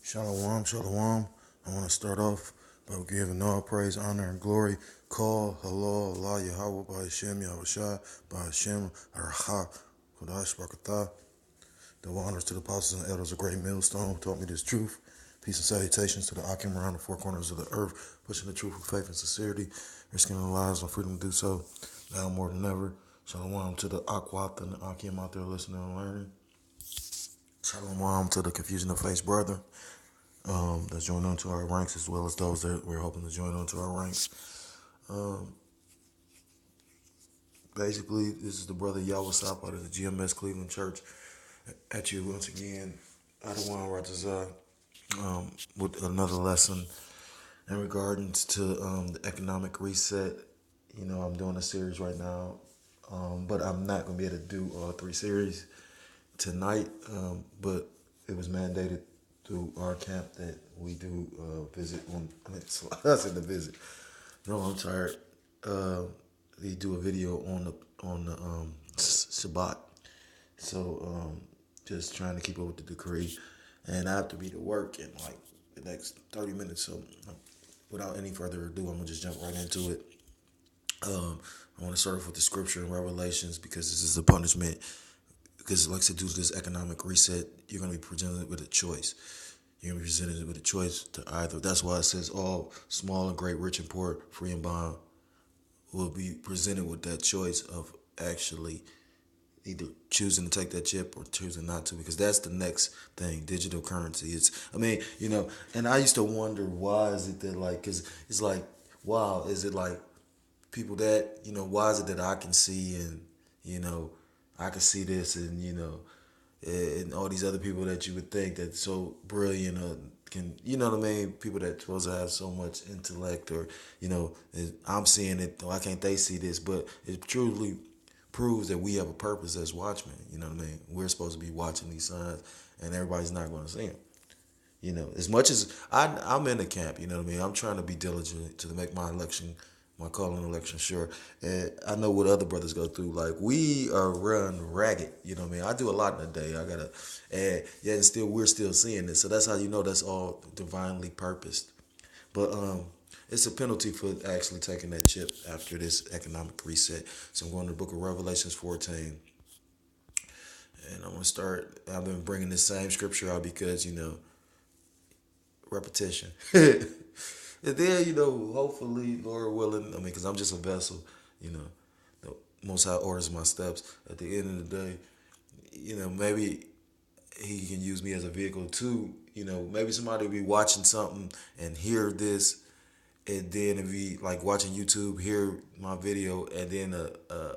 Shalom, shalom. I want to start off by giving all praise, honor, and glory. Call, hello, Allah, Yahweh, by Hashem, Yahushua, by Hashem, Arha, Kodash, Barakatah. Double honors to the apostles and elders of Great Millstone who taught me this truth. Peace and salutations to the Akim around the four corners of the earth, pushing the truth with faith and sincerity, risking their lives on freedom to do so, now more than ever. Shalom to the Akwat and the Akim out there listening and learning. Shalom to the Confusion of Faith brother that's joined onto our ranks, as well as those that we're hoping to join onto our ranks. Basically, this is the brother Yawasap out of the GMS Cleveland Church at you once again. Adawan Ratazah with another lesson in regards to the economic reset. You know, I'm doing a series right now, but I'm not going to be able to do all three series tonight, but it was mandated through our camp that we do visit on. I said the visit. No, I'm tired. We do a video on the Shabbat. So just trying to keep up with the decree, and I have to be to work in like the next 30 minutes. So without any further ado, I'm gonna just jump right into it. I want to start off with the scripture in Revelations because this is a punishment. Because like I said, due to this economic reset, you're going to be presented with a choice. You're going to be presented with a choice to either. That's why it says all small and great, rich and poor, free and bond will be presented with that choice of actually either choosing to take that chip or choosing not to, because that's the next thing, digital currency. And I used to wonder, why is it that, like, because it's like, wow, is it like people that, why is it that I can see and, I can see this and, and all these other people that you would think that's so brilliant or can, you know what I mean? People that supposed to have so much intellect or, I'm seeing it, why can't they see this? But it truly proves that we have a purpose as watchmen, you know what I mean? We're supposed to be watching these signs and everybody's not going to see them. As much as I'm in the camp, you know what I mean? I'm trying to be diligent to make my calling election sure. And I know what other brothers go through. Like, we are run ragged, you know what I mean? I do a lot in a day. And still, we're still seeing this. So that's how you know that's all divinely purposed. But it's a penalty for actually taking that chip after this economic reset. So I'm going to the book of Revelations 14. And I'm going to start. I've been bringing this same scripture out because, repetition. And then, hopefully, Lord willing, because I'm just a vessel, the Most High orders my steps. At the end of the day, maybe he can use me as a vehicle too. Maybe somebody will be watching something and hear this, and then if be like watching YouTube, hear my video, and then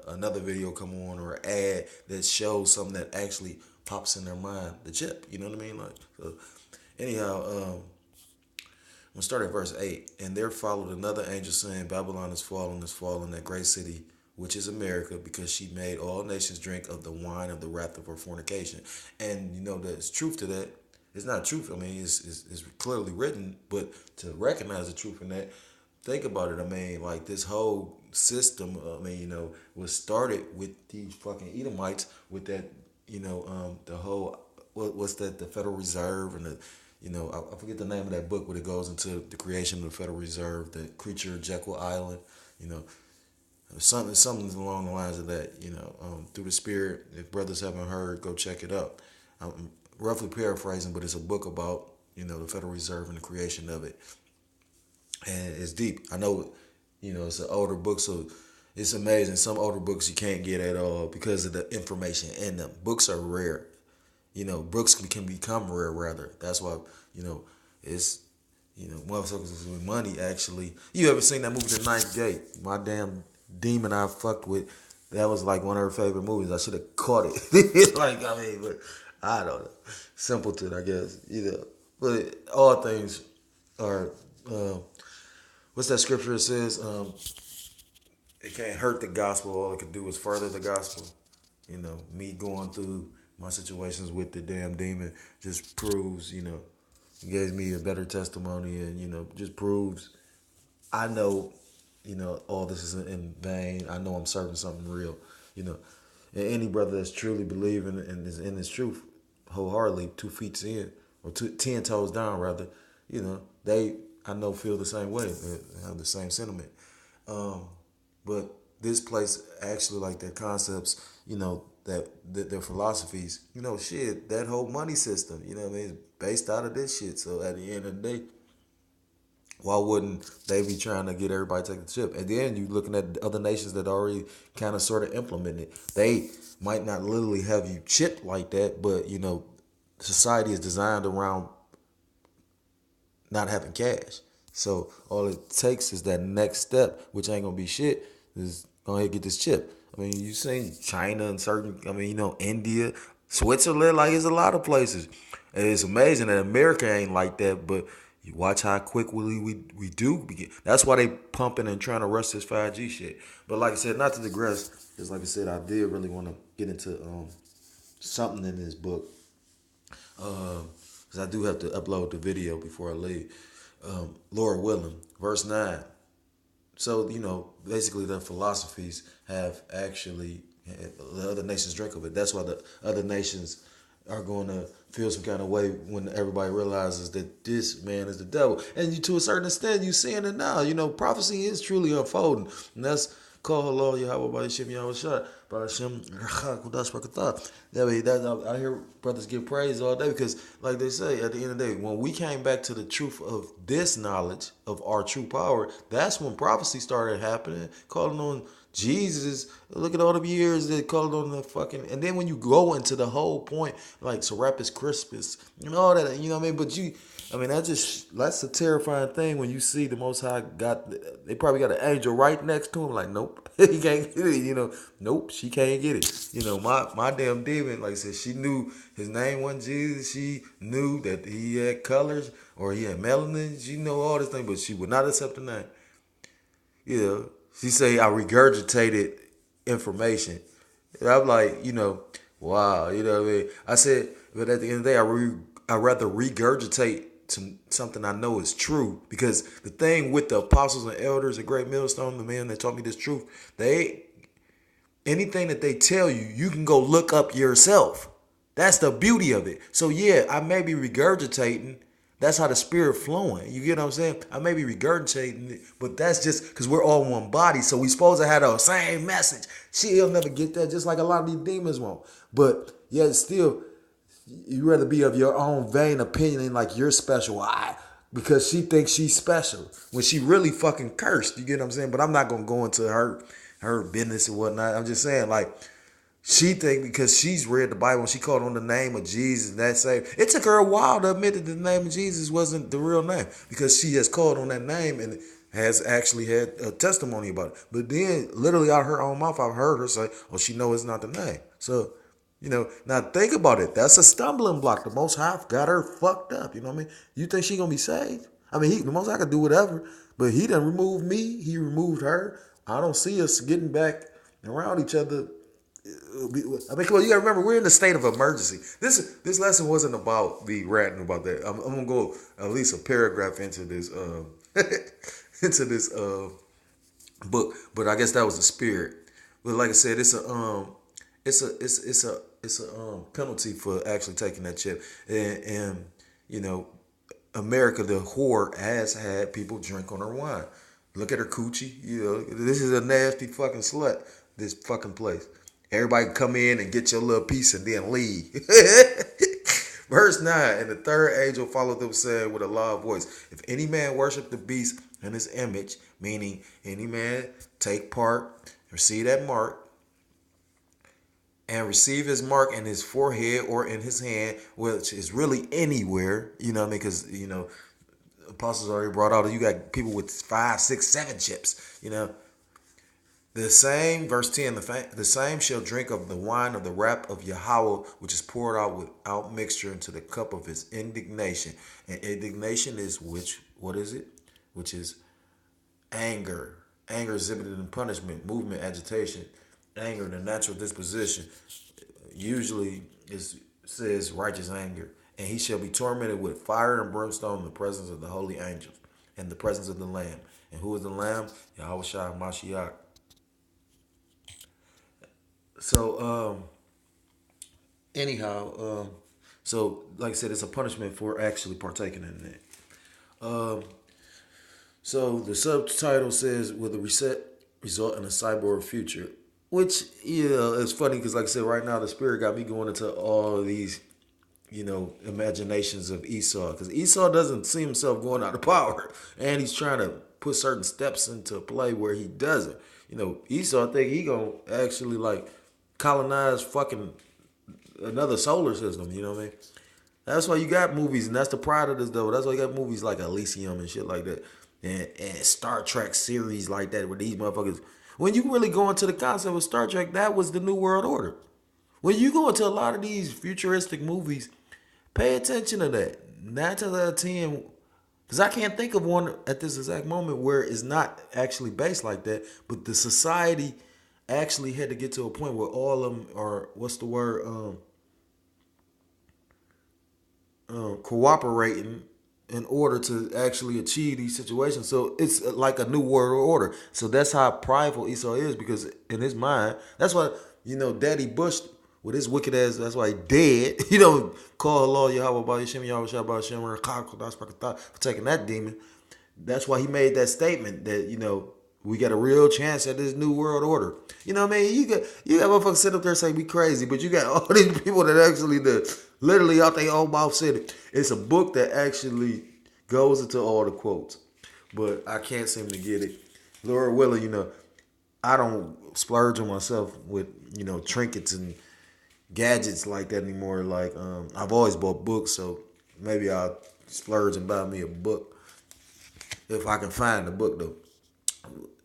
another video come on or ad that shows something that actually pops in their mind, the chip. You know what I mean? Like, so anyhow, we'll start at verse 8. And there followed another angel saying, Babylon is fallen, that great city, which is America, because she made all nations drink of the wine of the wrath of her fornication. And, there's truth to that. It's not truth. It's clearly written, but to recognize the truth in that, think about it. Like, this whole system, was started with these fucking Edomites with that, the whole, what's that, the Federal Reserve and the, I forget the name of that book where it goes into the creation of the Federal Reserve, the creature Jekyll Island, something along the lines of that, through the spirit. If brothers haven't heard, go check it out. I'm roughly paraphrasing, but it's a book about, the Federal Reserve and the creation of it. And it's deep. I know, it's an older book, so it's amazing. Some older books you can't get at all because of the information in them. Books are rare. Books can become rare, rather. That's why, it's, motherfuckers with money, actually. You ever seen that movie, The Ninth Gate? My damn demon I fucked with, that was like one of her favorite movies. I should have caught it. But I don't know. Simpleton, I guess. But all things are, what's that scripture that says? It can't hurt the gospel. All it can do is further the gospel. Me going through my situations with the damn demon just proves, gave me a better testimony and, just proves I know, all this isn't in vain. I know I'm serving something real, And any brother that's truly believing and is in this truth wholeheartedly, 2 feet in or 10 toes down rather, they I know feel the same way. They have the same sentiment. Um, but this place actually like their concepts, that their philosophies, shit, that whole money system, what I mean, is based out of this shit. So at the end of the day, why wouldn't they be trying to get everybody to take the chip? And then you looking at other nations that already kind of sort of implement it. They might not literally have you chipped like that, but society is designed around not having cash. So all it takes is that next step, which ain't gonna be shit, is go ahead and get this chip. I mean, you seen China and certain, India, Switzerland, like it's a lot of places. And it's amazing that America ain't like that, but you watch how quickly we do begin. That's why they pumping and trying to rush this 5G shit. But like I said, not to digress, because like I said, I did really want to get into something in this book. Because I do have to upload the video before I leave. Lord willing, verse 9. So, basically the philosophies have actually, the other nations drink of it. That's why the other nations are going to feel some kind of way when everybody realizes that this man is the devil. And to a certain extent, you're seeing it now. Prophecy is truly unfolding. And that's called Allah Yahweh by Hashem Yahweh Shah. By Hashem Kudash Rakatah. I hear brothers give praise all day because, like they say, at the end of the day, when we came back to the truth of this knowledge of our true power, that's when prophecy started happening, calling on Jesus. Look at all the years they called on the fucking. And then when you go into the whole point, like Serapis Crispus, all that, you know what I mean? But that's a terrifying thing when you see the Most High they probably got an angel right next to him, like, nope, he can't get it, nope, she can't get it. My damn demon, like I said, she knew his name wasn't Jesus. She knew that he had colors or he had melanin. She know all this thing, but she would not accept the name. She say I regurgitated information. And I'm like, wow, you know what I mean? I said, but at the end of the day, I rather regurgitate something I know is true, because the thing with the apostles and elders at Great Millstone, the men that taught me this truth, anything that they tell you, you can go look up yourself. That's the beauty of it. So yeah, I may be regurgitating. That's how the spirit flowing. You get what I'm saying? I may be regurgitating it, but that's just because we're all one body. So we supposed to have the same message. She'll never get that, just like a lot of these demons won't. But yet still, you rather be of your own vain opinion and like you're special. Why? Because she thinks she's special when she really fucking cursed. You get what I'm saying? But I'm not gonna go into her business and whatnot. I'm just saying, like, she think because she's read the Bible and she called on the name of Jesus and that saved. It took her a while to admit that the name of Jesus wasn't the real name, because she has called on that name and has actually had a testimony about it. But then, literally out of her own mouth, I've heard her say, "Oh, she knows it's not the name." So, now think about it. That's a stumbling block. The Most High got her fucked up. You know what I mean? You think she gonna be saved? I mean, the Most High could do whatever, but he done removed me. He removed her. I don't see us getting back around each other. I mean, come on, you gotta remember, we're in a state of emergency. This lesson wasn't about me ranting about that. I'm gonna go at least a paragraph into this into this book, but I guess that was the spirit. But like I said, it's a penalty for actually taking that chip, and America, the whore, has had people drink on her wine. Look at her coochie. This is a nasty fucking slut. This fucking place. Everybody can come in and get your little piece and then leave. Verse 9, and the third angel followed them, saying with a loud voice, if any man worship the beast and his image, meaning any man take part, receive that mark, and receive his mark in his forehead or in his hand, which is really anywhere, what I mean? Because, apostles already brought out, you got people with 5, 6, 7 chips, The same, verse 10, the same shall drink of the wine of the wrath of Yahweh, which is poured out without mixture into the cup of his indignation. And indignation is what is it? Which is anger. Anger exhibited in punishment, movement, agitation. Anger, the natural disposition. Usually it says righteous anger. And he shall be tormented with fire and brimstone in the presence of the holy angels and the presence of the Lamb. And who is the Lamb? Yahweh Shai Mashiach. So, anyhow, So, like I said, it's a punishment for actually partaking in it. So the subtitle says, "Will the reset result in a cyborg future?" Which, it's funny because, like I said, right now the spirit got me going into all of these, imaginations of Esau. Because Esau doesn't see himself going out of power, and he's trying to put certain steps into play where he doesn't. Esau think he gonna actually like colonize fucking another solar system. You know what I mean? That's why you got movies, and that's the pride of this though. That's why you got movies like Elysium and shit like that, and Star Trek series like that, where these motherfuckers. When you really go into the concept of Star Trek, that was the New World Order. When you go into a lot of these futuristic movies, pay attention to that. 9 times out of 10, because I can't think of one at this exact moment where it's not actually based like that, but the society actually had to get to a point where all of them are, what's the word, cooperating in order to actually achieve these situations. So it's like a new world order. So that's how prideful Esau is, because in his mind, that's why, Daddy Bush with his wicked ass, that's why he dead. Call Allah Yahweh by Yashim Yahweh Shabbat Shem for taking that demon. That's why he made that statement that, we got a real chance at this new world order. You know what I mean? You got motherfuckers sit up there and say we crazy, but you got all these people that actually literally out their own mouth said it. It's a book that actually goes into all the quotes, but I can't seem to get it. Lord willing, I don't splurge on myself with trinkets and gadgets like that anymore. Like I've always bought books, so maybe I'll splurge and buy me a book if I can find the book though.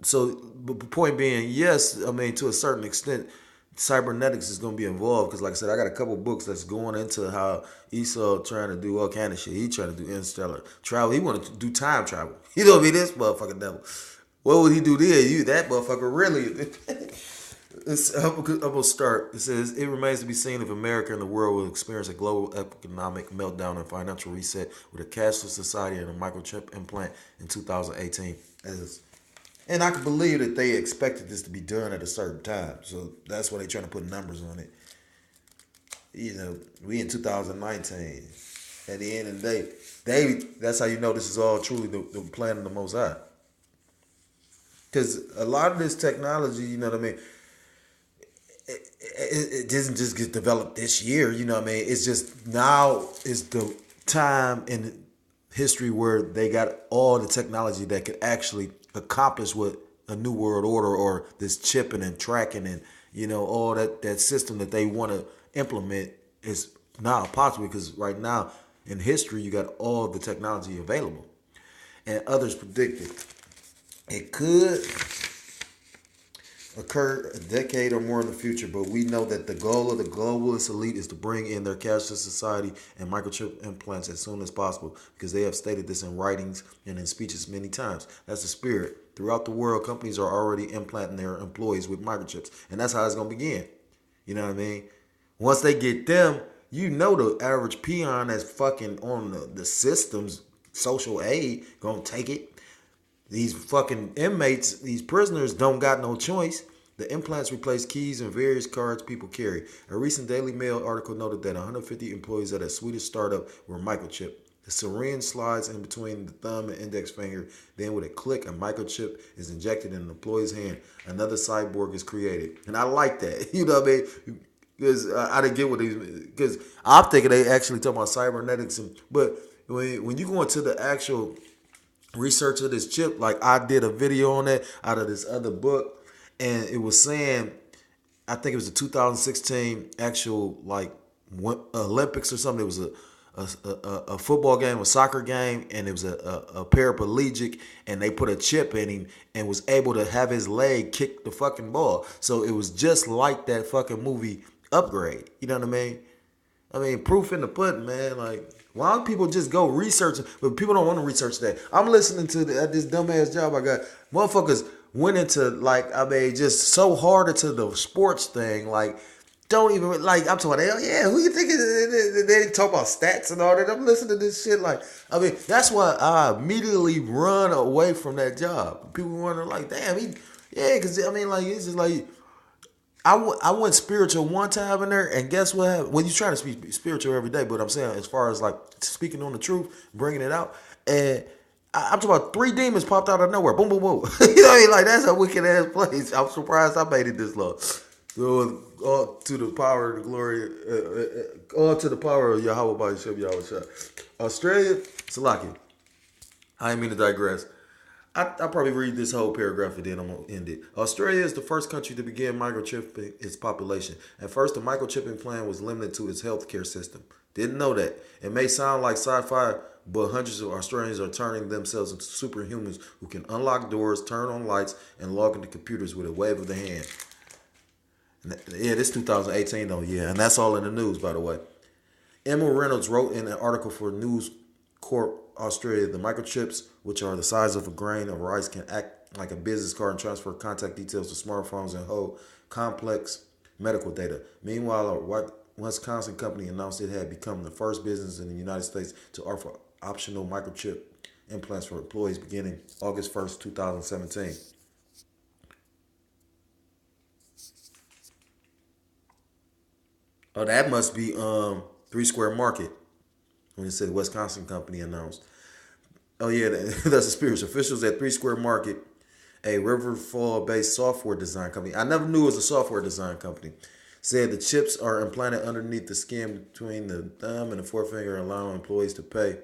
So, but the point being, yes, I mean, to a certain extent, cybernetics is going to be involved because, like I said, I got a couple books that's going into how Esau trying to do all kind of shit. He trying to do interstellar travel. He wanted to do time travel. You know what I mean? This motherfucking devil. What would he do there? That motherfucker really. I'm going to start. It says, it remains to be seen if America and the world will experience a global economic meltdown and financial reset with a cashless society and a microchip implant in 2018. And I can believe that they expected this to be done at a certain time. So that's why they're trying to put numbers on it. We in 2019. At the end of the day, that's how you know this is all truly the plan of the Most High. Because a lot of this technology, you know what I mean, it doesn't just get developed this year, you know what I mean? It's just now is the time in history where they got all the technology that could actually accomplish what a new world order or this chipping and tracking and all that system that they want to implement is now possible, because right now in history you got all the technology available, and others predicted it could occur a decade or more in the future, but we know that the goal of the globalist elite is to bring in their cashless society and microchip implants as soon as possible, because they have stated this in writings and in speeches many times. That's the spirit. Throughout the world, companies are already implanting their employees with microchips, and that's how it's going to begin. You know what I mean? Once they get them, the average peon that's fucking on the system's social aid going to take it. These fucking inmates, these prisoners don't got no choice. The implants replace keys and various cards people carry. A recent Daily Mail article noted that 150 employees at a Swedish startup were microchipped. The syringe slides in between the thumb and index finger. Then with a click, a microchip is injected in an employee's hand. Another cyborg is created. And I like that. You know what I mean? Because I didn't get what these... Because I'm thinking they actually talking about cybernetics. But when you go into the actual research of this chip, like I did a video on that out of this other book, and it was saying, I think it was the 2016 actual like Olympics or something. It was a football game, a soccer game, and it was a paraplegic, and they put a chip in him and was able to have his leg kick the fucking ball. So it was just like that fucking movie Upgrade. You know what I mean? Proof in the pudding, man. Like, why don't people just go research it? But people don't want to research that. I'm listening to this dumbass job I got. Motherfuckers went into, just so hard into the sports thing. Like, don't even, I'm talking about, yeah, who you think they talk about stats and all that? I'm listening to this shit. That's why I immediately run away from that job. People wonder, damn, because, it's just I went spiritual one time in there, and guess what happened? Well, you try to speak spiritual every day, but I'm saying as far as like speaking on the truth, bringing it out, and I'm talking about three demons popped out of nowhere. Boom, boom, boom. You know what I mean? Like that's a wicked ass place. I'm surprised I made it this long. So, all to the power and the glory, all to the power of Yahweh by Shem Yahweh Shah. Australia, Salaki. I didn't mean to digress. I'll probably read this whole paragraph and then I'm going to end it. Australia is the first country to begin microchipping its population. At first, the microchipping plan was limited to its healthcare system. Didn't know that. It may sound like sci-fi, but hundreds of Australians are turning themselves into superhumans who can unlock doors, turn on lights, and log into computers with a wave of the hand. Yeah, this 2018 though, yeah. And that's all in the news, by the way. Emma Reynolds wrote in an article for News Corp Australia, the microchips, which are the size of a grain of rice, can act like a business card and transfer contact details to smartphones and hold complex medical data. Meanwhile, a Wisconsin company announced it had become the first business in the United States to offer optional microchip implants for employees beginning August 1st, 2017. Oh, that must be Three Square Market when it said Wisconsin company announced. Oh yeah, that's the spiritual officials at Three Square Market, a Riverfall-based software design company. I never knew it was a software design company. Said the chips are implanted underneath the skin between the thumb and the forefinger, allowing employees to pay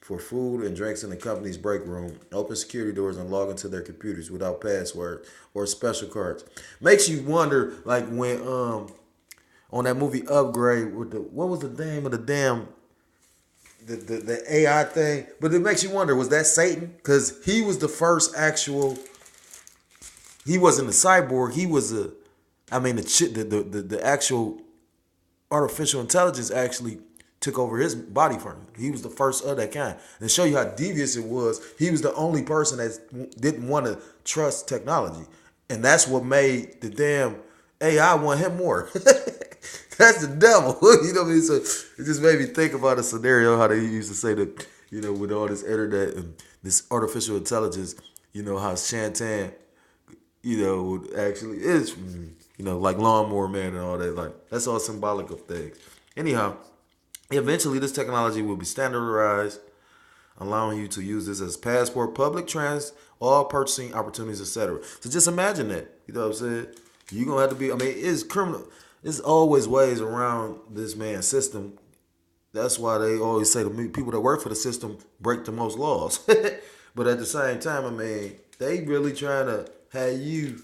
for food and drinks in the company's break room, open security doors, and log into their computers without password or special cards. Makes you wonder, like when on that movie Upgrade with the what was the name of the damn the AI thing, but it makes you wonder, was that Satan? Because he was the first actual. He wasn't a cyborg. He was a. I mean, the actual artificial intelligence actually took over his body from him. He was the first of that kind. And to show you how devious it was, he was the only person that didn't want to trust technology, and that's what made the damn AI want him more. That's the devil. You know what I mean? So it just made me think about a scenario how they used to say that, with all this internet and this artificial intelligence, how Shantan, would actually is, like Lawnmower Man and all that. Like, that's all symbolic of things. Anyhow, eventually this technology will be standardized, allowing you to use this as passport, public trans, all purchasing opportunities, etc. So just imagine that. You know what I'm saying? You're going to have to be, it's criminal. There's always ways around this man's system. That's why they always say the people that work for the system break the most laws. But at the same time, they really trying to have you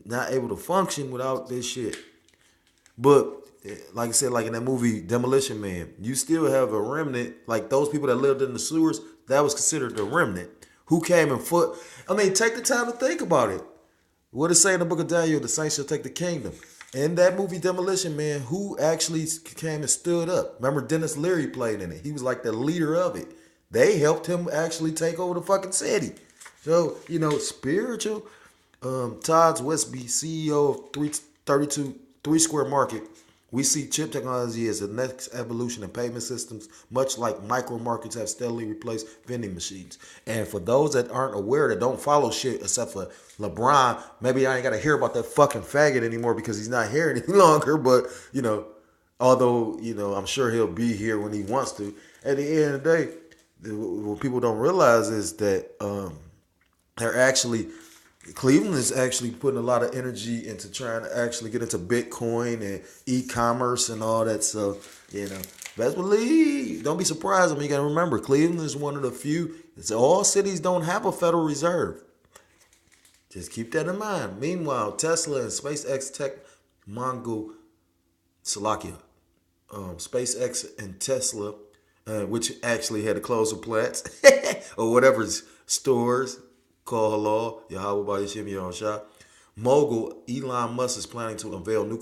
not able to function without this shit. But like I said, like in that movie Demolition Man, you still have a remnant. Like those people that lived in the sewers, that was considered the remnant. Who came in foot? Take the time to think about it. What does it say in the book of Daniel? The saints shall take the kingdom. In that movie Demolition Man, who actually came and stood up? Remember Dennis Leary played in it. He was like the leader of it. They helped him actually take over the fucking city. So, spiritual. Todd Westby, CEO of 332 Three Square Market. We see chip technology as the next evolution in payment systems, much like micro markets have steadily replaced vending machines. And for those that aren't aware, that don't follow shit, except for LeBron, maybe I ain't got to hear about that fucking faggot anymore because he's not here any longer. But, although, I'm sure he'll be here when he wants to. At the end of the day, what people don't realize is that they're actually Cleveland is actually putting a lot of energy into trying to actually get into Bitcoin and e-commerce and all that stuff. Best believe. Don't be surprised. You got to remember, Cleveland is one of the few. All cities don't have a Federal Reserve. Just keep that in mind. Meanwhile, Tesla and SpaceX tech Mongo Salakia, SpaceX and Tesla, which actually had to close the plants or whatever stores. Call halal, Yahweh by Yashim Yahushua. Mogul Elon Musk is planning to unveil new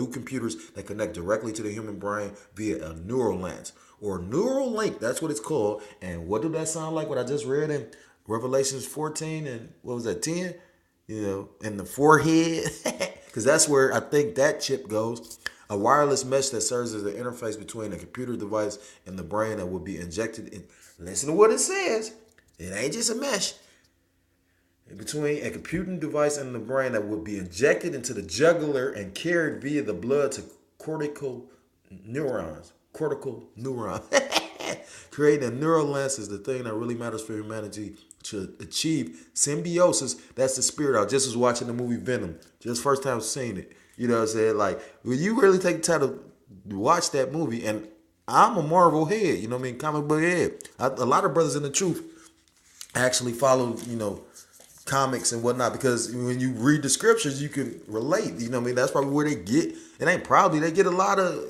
computers that connect directly to the human brain via a neural lens or neural link. That's what it's called. And what did that sound like? What I just read in Revelations 14 and what was that 10? In the forehead, because that's where I think that chip goes. A wireless mesh that serves as the interface between a computer device and the brain that will be injected in. Listen to what it says. It ain't just a mesh. between a computing device and the brain that would be injected into the jugular and carried via the blood to cortical neurons. Cortical neuron. Creating a neural lens is the thing that really matters for humanity to achieve symbiosis. That's the spirit. I just was watching the movie Venom. Just first time seeing it. You know what I'm saying? Like, when you really take the time to watch that movie, and I'm a Marvel head, you know what I mean? Comic book head. A lot of brothers in the truth actually follow, comics and whatnot, because when you read the scriptures, you can relate. You know what I mean? That's probably where they get. It ain't probably they get a lot of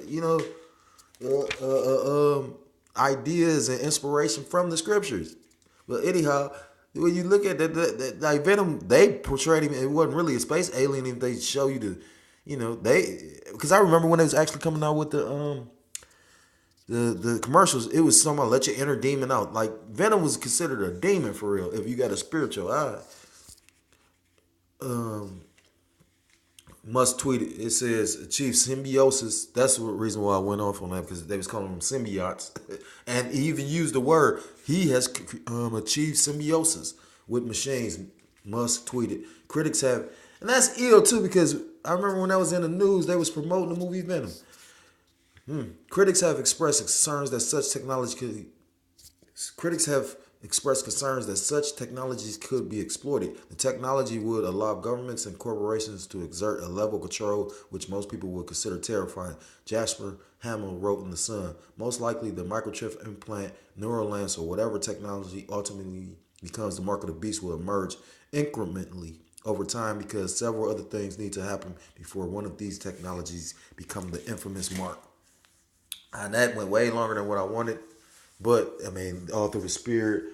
ideas and inspiration from the scriptures. But anyhow, when you look at that like Venom, they portrayed him. It wasn't really a space alien. If they show you they because I remember when they was actually coming out with the commercials, it was someone let your inner demon out. Like Venom was considered a demon for real if you got a spiritual eye. Must tweet it. It says achieve symbiosis. That's the reason why I went off on that, because they was calling them symbiotes, and he even used the word. He has achieved symbiosis with machines. Must tweet it. Critics have, and that's ill too, because I remember when that was in the news, they was promoting the movie Venom. Critics have expressed concerns that such technology could. Critics have expressed concerns that such technologies could be exploited. The technology would allow governments and corporations to exert a level of control which most people would consider terrifying. Jasper Hamill wrote in The Sun, most likely the microchip implant, neural lens, or whatever technology ultimately becomes the mark of the beast will emerge incrementally over time, because several other things need to happen before one of these technologies become the infamous mark. And that went way longer than what I wanted. But, I mean, all through the spirit.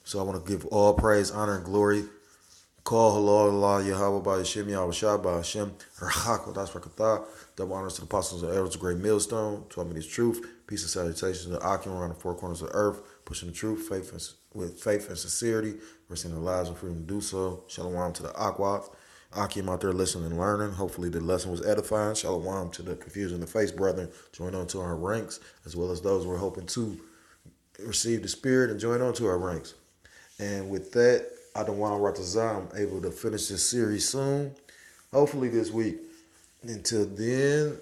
So I want to give all praise, honor, and glory. Call halal Allah Yahweh by Hashem Yahweh Shah by Hashem Rahak Das Rakatah. Double honors to the apostles and elders of Great Millstone. Told me this truth. Peace and salutations to the Akim around the four corners of the earth. Pushing the truth with faith and sincerity. Risking their lives and freedom to do so. Shalom to the Akwaf. Akim out there listening and learning. Hopefully the lesson was edifying. Shalom to the confused in the face brethren. Join on to our ranks, as well as those we're hoping to receive the spirit and join on to our ranks. And with that, Adawan Ratazah, I'm able to finish this series soon. Hopefully this week. Until then,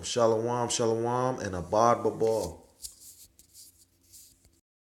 shalom, shalom, and abad babal.